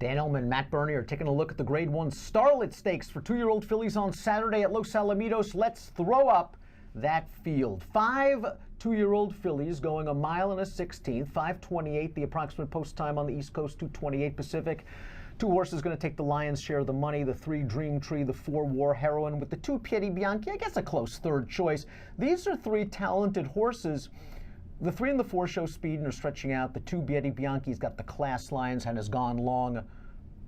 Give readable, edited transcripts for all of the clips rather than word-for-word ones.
Dan Illman, Matt Birney are taking a look at the Grade 1 Starlet Stakes for 2-year-old fillies on Saturday at Los Alamitos. Let's throw up that field. 5 2-year-old fillies going 1 mile and a 16th, 5:28 the approximate post time on the East Coast, 2:28 Pacific. 2 horses going to take the lion's share of the money. The 3 Dream Tree, the 4 War Heroine, with the 2 Piedi Bianchi, I guess a close third choice. These are 3 talented horses. The 3 and the 4 show speed and are stretching out. The 2 Piedi Bianchi's got the class lines and has gone long.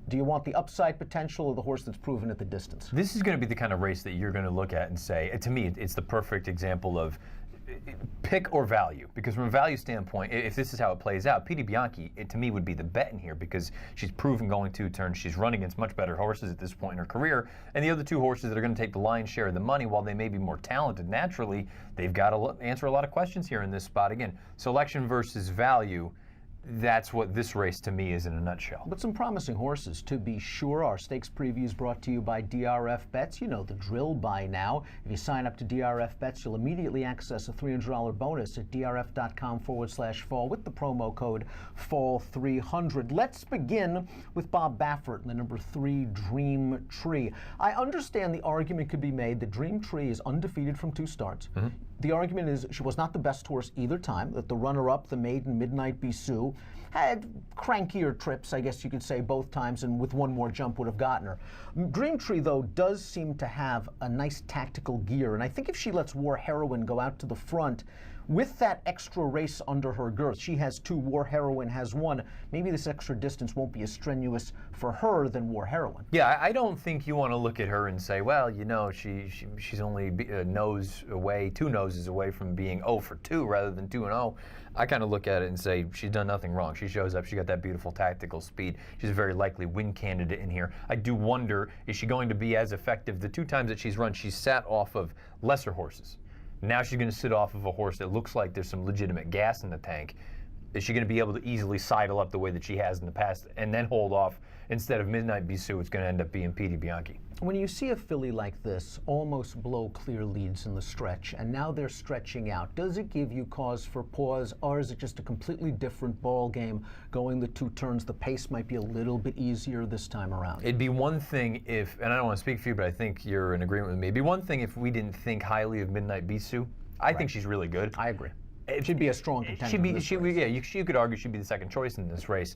Do you want the upside potential or the horse that's proven at the distance? This is going to be the kind of race that you're going to look at and say, to me, it's the perfect example of pick or value. Because from a value standpoint, if this is how it plays out, Piedi Bianchi, to me, would be the bet in here because she's proven going 2 turns. She's running against much better horses at this point in her career. And the other 2 horses that are going to take the lion's share of the money, while they may be more talented naturally, they've got to answer a lot of questions here in this spot. Again, selection versus value. That's what this race to me is in a nutshell. But some promising horses, to be sure. Our stakes preview is brought to you by DRF Bets. You know the drill by now. If you sign up to DRF Bets, you'll immediately access a $300 bonus at drf.com/fall with the promo code FALL300. Let's begin with Bob Baffert and the number 3 Dream Tree. I understand the argument could be made that Dream Tree is undefeated from 2 starts. The argument is she was not the best horse either time, that the runner-up, the maiden Midnight Bisou, had crankier trips, I guess you could say, both times, and with one more jump would have gotten her. Dream Tree, though, does seem to have a nice tactical gear, and I think if she lets War Heroine go out to the front, with that extra race under her girth, she has 2, War Heroine has 1, maybe this extra distance won't be as strenuous for her than War Heroine. Yeah, I don't think you want to look at her and say, well, you know, she's only a nose away, 2 noses away from being 0 for 2 rather than 2 and 0. I kind of look at it and say she's done nothing wrong. She shows up, she got that beautiful tactical speed. She's a very likely win candidate in here. I do wonder, is she going to be as effective? The 2 times that she's run, she's sat off of lesser horses. Now she's going to sit off of a horse that looks like there's some legitimate gas in the tank. Is she going to be able to easily sidle up the way that she has in the past and then hold off? Instead of Midnight Bisou, it's going to end up being Piedi Bianchi. When you see a filly like this almost blow clear leads in the stretch, and now they're stretching out, does it give you cause for pause, or is it just a completely different ball game going the 2 turns? The pace might be a little bit easier this time around. It'd be one thing if, and I don't want to speak for you, but I think you're in agreement with me. It'd be one thing if we didn't think highly of Midnight Bisou. I think she's really good. I agree. It should be a strong contender. You could argue she'd be the second choice in this race.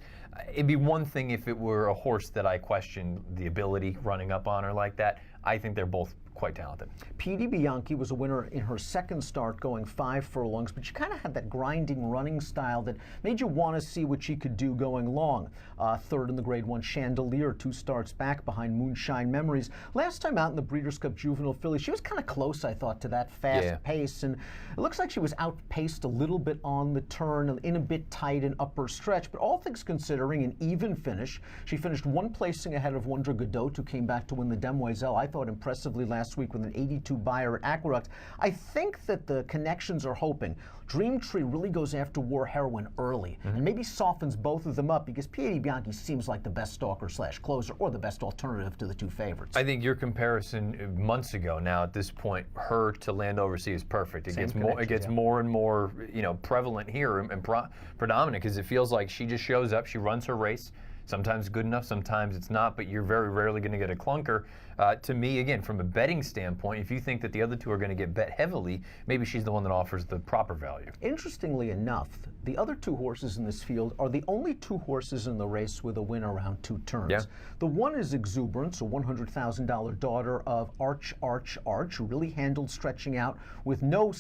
It'd be one thing if it were a horse that I questioned the ability running up on her like that. I think they're both quite talented. Piedi Bianchi was a winner in her 2nd start, going 5 furlongs, but she kind of had that grinding running style that made you want to see what she could do going long. 3rd in the Grade 1 Chandelier, 2 starts back behind Moonshine Memories. Last time out in the Breeders' Cup Juvenile Filly, she was kind of close, I thought, to that fast pace, and it looks like she was outpaced a little bit on the turn, in a bit tight and upper stretch, but all things considering, an even finish. She finished 1 placing ahead of Wonder Godot, who came back to win the Demoiselle, I thought, impressively last week with an 82 buyer at Aqueduct. I think that the connections are hoping Dream Tree really goes after War Heroine early and maybe softens both of them up, because Piedi Bianchi seems like the best stalker/closer or the best alternative to the 2 favorites. I think your comparison months ago now at this point, her to Land Oversea is perfect. It gets more and more, you know, prevalent here and predominant, because it feels like she just shows up, she runs her race. Sometimes good enough, sometimes it's not, but you're very rarely going to get a clunker. To me, again, from a betting standpoint, if you think that the other 2 are going to get bet heavily, maybe she's the one that offers the proper value. Interestingly enough, the other 2 horses in this field are the only 2 horses in the race with a win around 2 turns. Yeah. The one is Exuberance, a $100,000 daughter of Arch, who really handled stretching out with no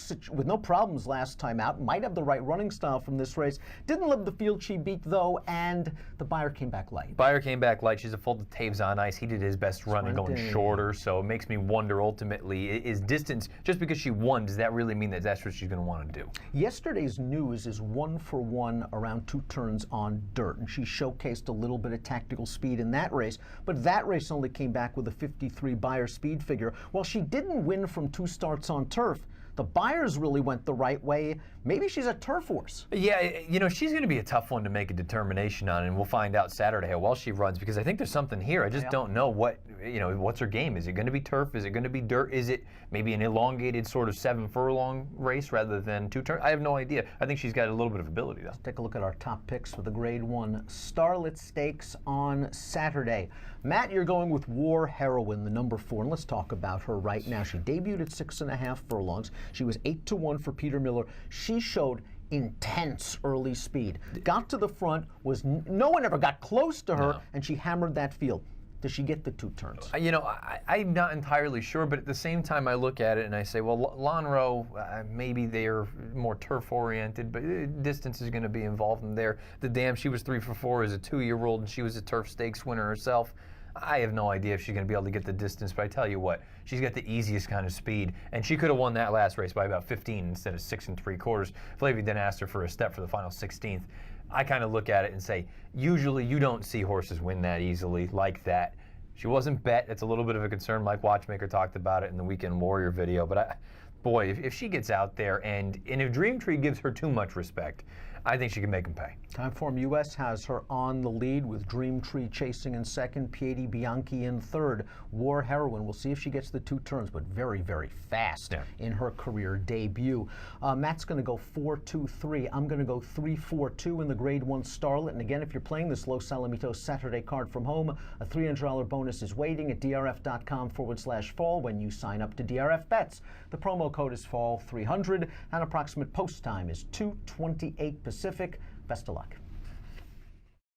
problems last time out. Might have the right running style from this race. Didn't love the field she beat, though, and the buyer came back light. Buyer came back light. She's a full Taves on ice. He did his best running going shorter, so it makes me wonder ultimately, is distance, just because she won, does that really mean that that's what she's going to want to do? Yesterday's news is 1 for 1 around 2 turns on dirt, and she showcased a little bit of tactical speed in that race, but that race only came back with a 53 buyer speed figure. While she didn't win from 2 starts on turf, The buyers really went the right way. Maybe she's a turf horse. Yeah, you know, she's going to be a tough one to make a determination on, and we'll find out Saturday how well she runs, because I think there's something here. I just don't know what's her game. Is it going to be turf? Is it going to be dirt? Is it maybe an elongated sort of 7-furlong race rather than 2 turns? I have no idea. I think she's got a little bit of ability, though. Let's take a look at our top picks for the Grade 1 Starlet Stakes on Saturday. Matt, you're going with War Heroine, the number 4, and let's talk about her right now. She debuted at 6.5 furlongs. She was 8-1 for Peter Miller. She showed intense early speed. Got to the front, no one ever got close to her, and she hammered that field. Does she get the 2 turns? You know, I'm not entirely sure, but at the same time I look at it and I say, well, Lonhro, maybe they're more turf-oriented, but distance is going to be involved in there. The Dam, she was 3 for 4 as a 2-year-old, and she was a turf stakes winner herself. I have no idea if she's going to be able to get the distance, but I tell you what, she's got the easiest kind of speed, and she could have won that last race by about 15 instead of 6 3/4. Flavia didn't ask her for a step for the final 16th. I kind of look at it and say, usually you don't see horses win that easily like that. She wasn't bet. It's a little bit of a concern. Mike Watchmaker talked about it in the Weekend Warrior video, but boy, if she gets out there and if Dream Tree gives her too much respect, I think she can make him pay. Timeform US has her on the lead with Dream Tree chasing in second, Piedi Bianchi in third. War Heroine, we'll see if she gets the 2 turns, but very, very fast in her career debut. Matt's going to go 4-2-3. I'm going to go 3-4-2 in the Grade 1 Starlet. And again, if you're playing this Los Alamitos Saturday card from home, a $300 bonus is waiting at drf.com/fall when you sign up to DRF Bets. The promo code is fall300, and approximate post time is 2:28 Pacific. Best of luck.